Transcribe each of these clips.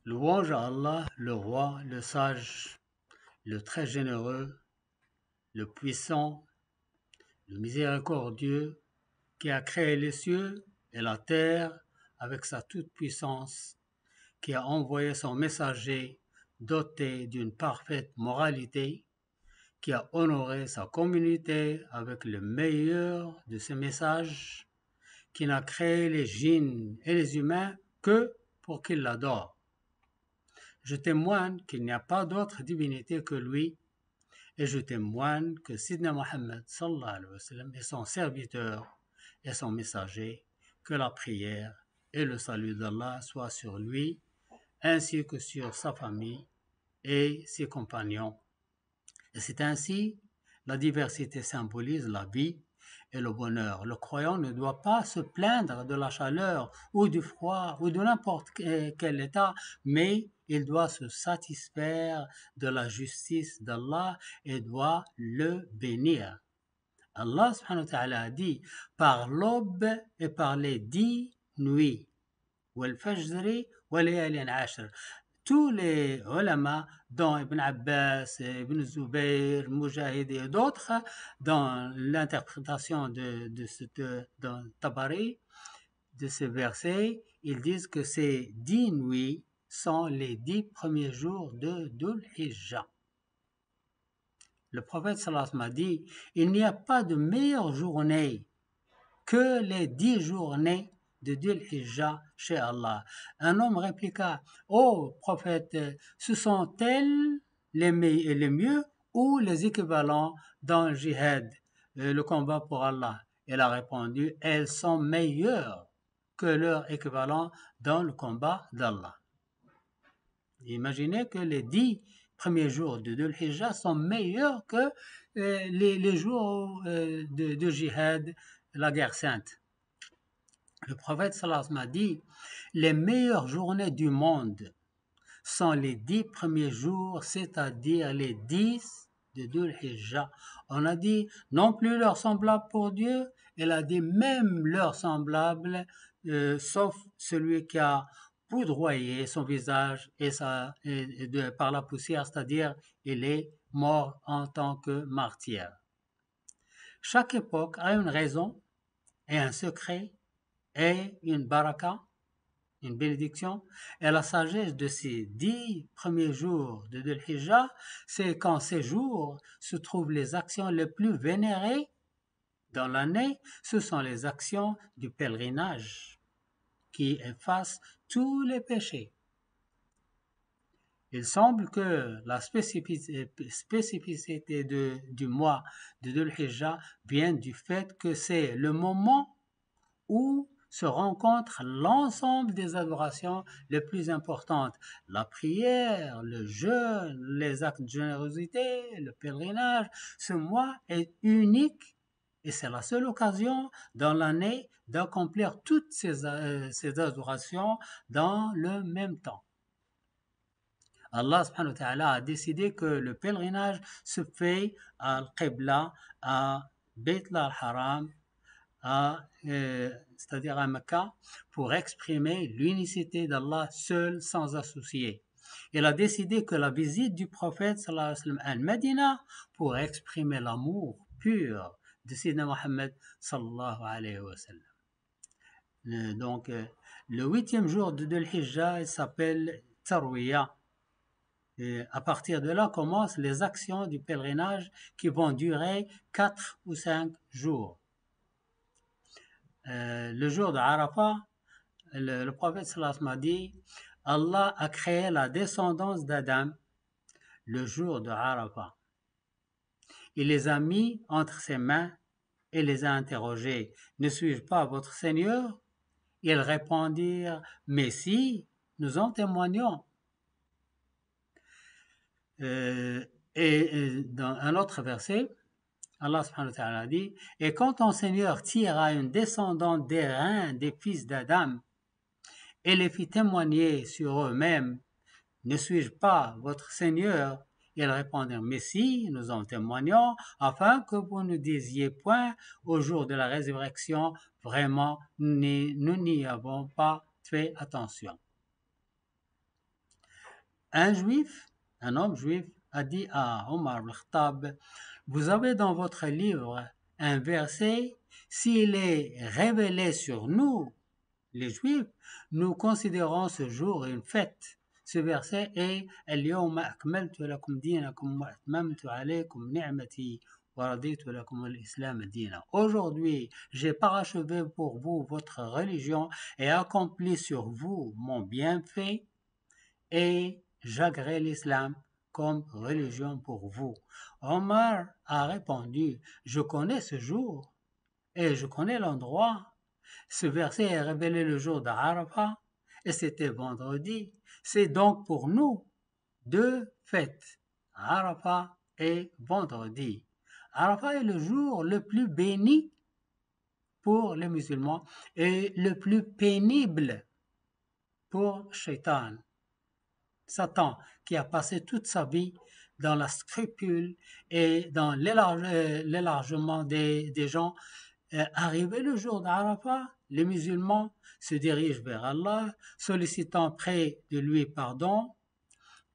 Louange à Allah, le roi, le sage, le très généreux, le puissant, le miséricordieux, qui a créé les cieux et la terre avec sa toute-puissance, qui a envoyé son messager doté d'une parfaite moralité, qui a honoré sa communauté avec le meilleur de ses messages, qui n'a créé les djinns et les humains que pour qu'ils l'adorent. Je témoigne qu'il n'y a pas d'autre divinité que lui, et je témoigne que Sidna Mohammed sallallahu alayhi wa sallam est son serviteur et son messager, que la prière et le salut d'Allah soient sur lui, ainsi que sur sa famille et ses compagnons. Et c'est ainsi, la diversité symbolise la vie et le bonheur. Le croyant ne doit pas se plaindre de la chaleur ou du froid ou de n'importe quel état, mais il doit se satisfaire de la justice d'Allah et doit le bénir. Allah subhanahu wa ta'ala a dit par l'aube et par les 10 nuits. والفجر وليال عشر. Tous les ulama, dont Ibn Abbas, Ibn Zubayr, Mujahid et d'autres, dans l'interprétation dans Tabari, de ce verset, ils disent que ces 10 nuits sont les 10 premiers jours de Dhul Hijjah. Le prophète sallallahu alayhi wa sallam a dit, il n'y a pas de meilleure journée que les 10 journées de Dhul Hijjah chez Allah. Un homme répliqua, ô prophète, ce sont-elles les mieux ou les équivalents dans le jihad, le combat pour Allah? Il a répondu, elles sont meilleures que leur équivalent dans le combat d'Allah. Imaginez que les 10 premiers jours de Dhul Hijjah sont meilleurs que les jours de jihad, la guerre sainte. Le prophète sallallahu alayhi wa sallam a dit, les meilleures journées du monde sont les 10 premiers jours, c'est-à-dire les 10 de Dhul Hijjah. On a dit non plus leurs semblables pour Dieu, il a dit même leurs semblables, sauf celui qui a poudroyé son visage par la poussière, c'est-à-dire il est mort en tant que martyr. Chaque époque a une raison et un secret et une baraka, une bénédiction. Et la sagesse de ces 10 premiers jours de Dhul Hijjah, c'est qu'en ces jours se trouvent les actions les plus vénérées dans l'année. Ce sont les actions du pèlerinage qui effacent tous les péchés. Il semble que la spécificité du mois de Dhul Hijjah vient du fait que c'est le moment où se rencontrent l'ensemble des adorations les plus importantes. La prière, le jeûne, les actes de générosité, le pèlerinage. Ce mois est unique et c'est la seule occasion dans l'année d'accomplir toutes ces adorations dans le même temps. Allah subhanahu wa ta'ala a décidé que le pèlerinage se fait à Al-Qibla, à Bayt al-Haram, c'est-à-dire à Mecca, pour exprimer l'unicité d'Allah seul sans associé. Il a décidé que la visite du prophète sallallahu alayhi wa sallam à Medina pour exprimer l'amour pur de Sayyidina Mohammed sallallahu alayhi wa sallam. Donc, le 8e jour de Dhul Hijjah, il s'appelle Tarwiyah. Et à partir de là commencent les actions du pèlerinage qui vont durer 4 ou 5 jours. Le jour de Arafat, le prophète sallallahu alayhi wa sallam a dit, Allah a créé la descendance d'Adam le jour de Arafat. Il les a mis entre ses mains et les a interrogés. Ne suis-je pas votre Seigneur? Ils répondirent, mais si, nous en témoignons. Et dans un autre verset, Allah subhanahu wa ta'ala dit, et quand ton Seigneur tira une descendante des reins des fils d'Adam et les fit témoigner sur eux-mêmes, ne suis-je pas votre Seigneur? Ils répondirent, mais si, nous en témoignons, afin que vous ne disiez point au jour de la résurrection, vraiment, nous n'y avons pas fait attention. un homme juif, a dit à Omar al-Khattab, vous avez dans votre livre un verset, s'il est révélé sur nous, les Juifs, nous considérons ce jour une fête. Ce verset est اليوم أكملت لكم دينكم وأتممت عليكم نعمتي ورضيت لكم الإسلام دينا. Aujourd'hui, j'ai parachevé pour vous votre religion et accompli sur vous mon bienfait et j'agrée l'islam comme religion pour vous. Omar a répondu, je connais ce jour et je connais l'endroit. Ce verset est révélé le jour d'Arafat et c'était vendredi. C'est donc pour nous deux fêtes, Arafat et vendredi. Arafat est le jour le plus béni pour les musulmans et le plus pénible pour Shaitan. Satan, qui a passé toute sa vie dans la scrupule et dans l'élargement des gens, arrivé le jour d'Arafat, les musulmans se dirigent vers Allah, sollicitant près de lui pardon.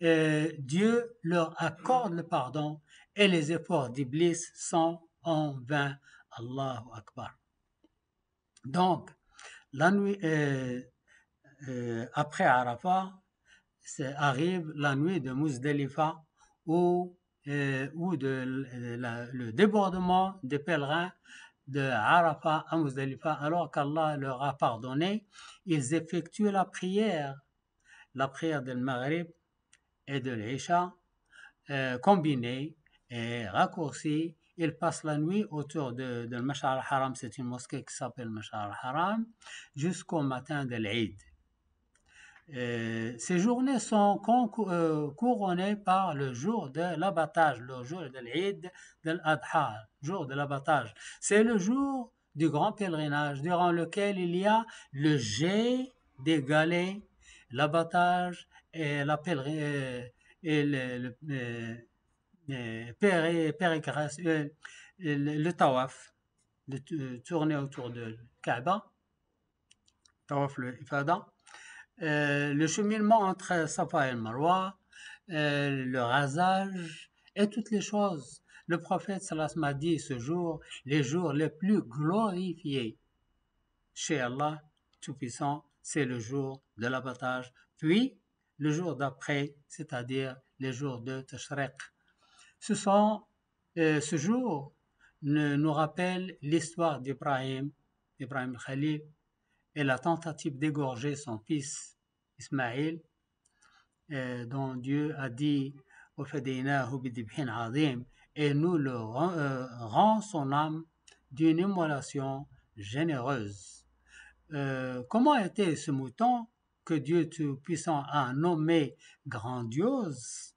Dieu leur accorde le pardon et les efforts d'Iblis sont en vain. Allahu Akbar. Donc, la nuit, après Arafat, arrive la nuit de Muzdalifa où le débordement des pèlerins de Arafat à Muzdalifa, alors qu'Allah leur a pardonné, ils effectuent la prière de Maghrib et de l'Isha combinée et raccourcie. Ils passent la nuit autour de Mash'ar al-Haram, c'est une mosquée qui s'appelle Mash'ar al-Haram, jusqu'au matin de l'Eid. Ces journées sont couronnées par le jour de l'abattage, le jour de l'Eid de l'Adha, jour de l'abattage. C'est le jour du grand pèlerinage durant lequel il y a le jet des galets, l'abattage et le tawaf, de tourner autour de Kaaba, tawaf le ifada. Le cheminement entre Safa et Marwa, le rasage et toutes les choses. Le prophète sallallahu a dit ce jour, les jours les plus glorifiés chez Allah Tout-Puissant, c'est le jour de l'abattage, puis le jour d'après, c'est-à-dire les jours de Tashriq. Ce jour nous rappelle l'histoire d'Ibrahim Khalil, et la tentative d'égorger son fils Ismaïl, dont Dieu a dit et nous le rend son âme d'une immolation généreuse. Comment était ce mouton que Dieu Tout-Puissant a nommé grandiose?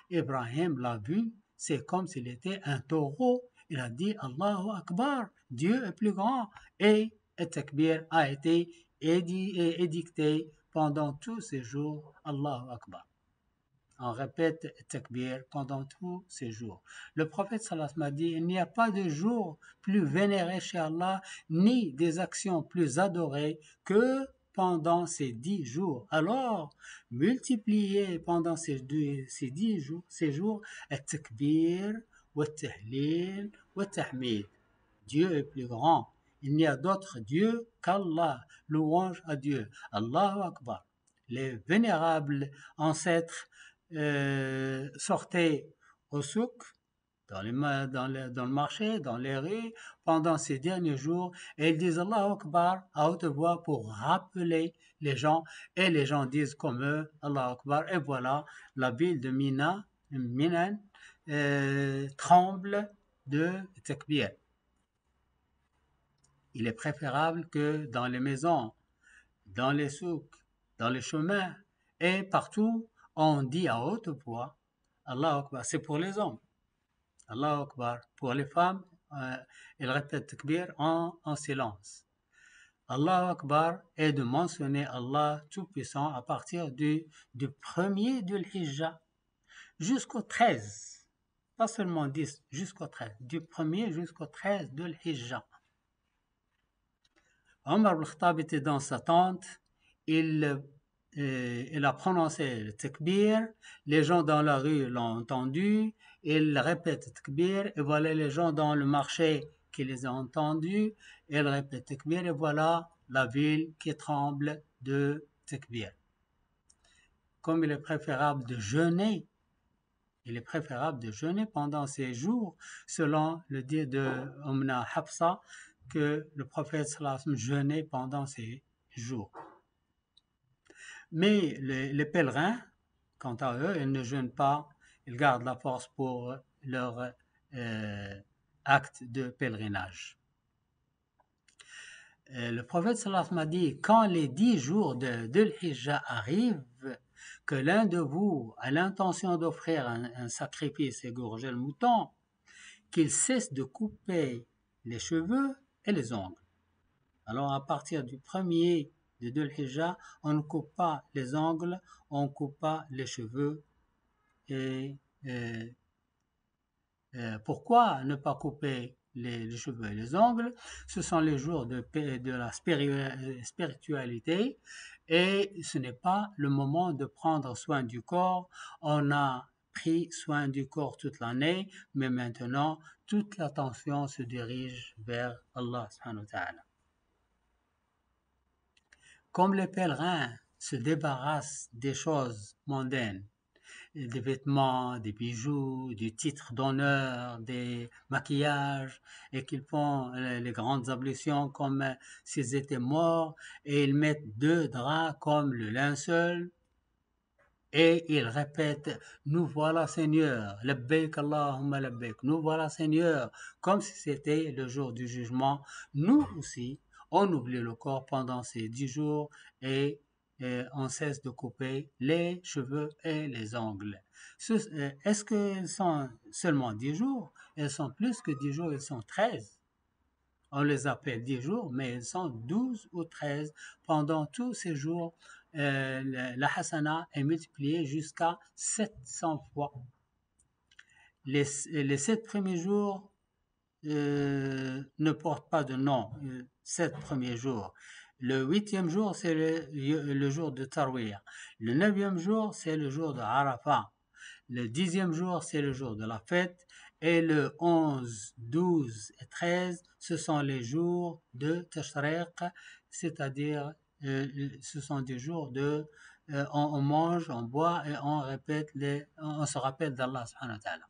Ibrahim l'a vu, c'est comme s'il était un taureau. Il a dit Allahu Akbar, Dieu est plus grand, et Takbir a été édicté pendant tous ces jours. Allahu Akbar. On répète Takbir pendant tous ces jours. Le prophète sallallahu alayhi wa sallam a dit, il n'y a pas de jour plus vénéré chez Allah, ni des actions plus adorées que pendant ces 10 jours. Alors, multipliez pendant ces 10 jours, Takbir, Tahlil, Tahmid. Dieu est plus grand. Il n'y a d'autre Dieu qu'Allah. Louange à Dieu. Allahu Akbar. Les vénérables ancêtres sortaient au souk, dans le marché, dans les rues, pendant ces derniers jours, et ils disent Allahu Akbar à haute voix pour rappeler les gens, et les gens disent comme eux, Allahu Akbar, et voilà, la ville de Minan tremble de takbir. Il est préférable que dans les maisons, dans les souks, dans les chemins et partout, on dit à haute voix Allahu Akbar. C'est pour les hommes. Allahu Akbar. Pour les femmes, ils répètent takbir en silence. Allahu Akbar est de mentionner Allah Tout-Puissant à partir du 1er du Hijja jusqu'au 13. Pas seulement 10, jusqu'au 13. Du 1er jusqu'au 13 du Hijja. Omar al-Khattab était dans sa tente, il il a prononcé le takbir, les gens dans la rue l'ont entendu, il répète le takbir, et voilà les gens dans le marché qui les ont entendus, il répète le takbir, et voilà la ville qui tremble de takbir. Comme il est préférable de jeûner, pendant ces jours, selon le dit de Ummuna Hafsa, que le prophète sallallahu alayhi wa sallam jeûnait pendant ces jours. Mais les pèlerins, quant à eux, ils ne jeûnent pas, ils gardent la force pour leur acte de pèlerinage. Le prophète sallallahu alayhi wa sallam a dit, quand les 10 jours de Dhul-Hijjah arrivent, que l'un de vous a l'intention d'offrir un sacrifice, égorger le mouton, qu'il cesse de couper les cheveux et les ongles. Alors à partir du 1er de Dhul-Hijjah, on ne coupe pas les ongles, on ne coupe pas les cheveux. Et pourquoi ne pas couper les cheveux et les ongles? Ce sont les jours de la spiritualité, et ce n'est pas le moment de prendre soin du corps. On a pris soin du corps toute l'année, mais maintenant toute l'attention se dirige vers Allah subhanahu wa ta'ala. Comme les pèlerins se débarrassent des choses mondaines, des vêtements, des bijoux, du titre d'honneur, des maquillages, et qu'ils font les grandes ablutions comme s'ils étaient morts, et ils mettent 2 draps comme le linceul, et ils répètent « Nous voilà Seigneur, labbaik Allahumma labbaik, nous voilà Seigneur », comme si c'était le jour du jugement. Nous aussi, on oublie le corps pendant ces 10 jours, et on cesse de couper les cheveux et les ongles. Est-ce qu'elles sont seulement 10 jours? Elles sont plus que 10 jours, elles sont 13. On les appelle 10 jours, mais elles sont 12 ou 13. Pendant tous ces jours, la hasana est multipliée jusqu'à 700 fois. Les 7 premiers jours ne portent pas de nom, 7 premiers jours. Le 8e jour, c'est le jour de Tarwiyah. Le 9e jour, c'est le jour de Arafat. Le 10e jour, c'est le jour de la fête. Et le 11, 12 et 13, ce sont les jours de Tashriq, c'est-à-dire ce sont des jours de on mange, on boit et on se rappelle d'Allah subhanahu wa ta'ala.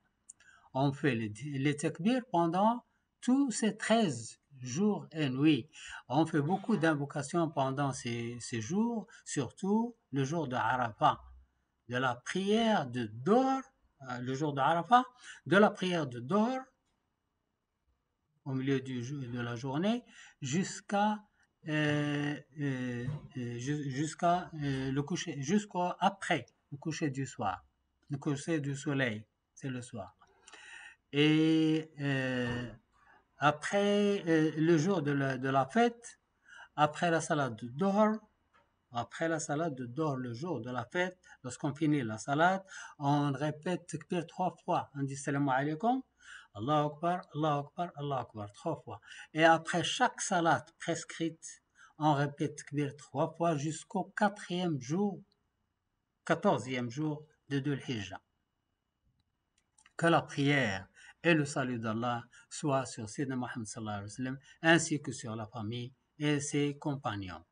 On fait les takbirs pendant tous ces 13 jours et nuits. On fait beaucoup d'invocations pendant ces jours, surtout le jour de Arafat, de la prière de Dohr, le jour de Arafat, de la prière de Dohr au milieu de la journée jusqu'à le coucher, après le coucher du soir. Le coucher du soleil, c'est le soir. Et après le jour de la fête, après la salade de Dohr, le jour de la fête, lorsqu'on finit la salade, on répète takbir 3 fois. On dit salam alaykum, Allahu Akbar, Allahu Akbar, Allahu Akbar, 3 fois. Et après chaque salade prescrite, on répète takbir 3 fois jusqu'au 14e jour de Dhul-Hijjah. Que la prière et le salut d'Allah soient sur Sayyidina Muhammad sallallahu alayhi wa sallam, ainsi que sur la famille et ses compagnons.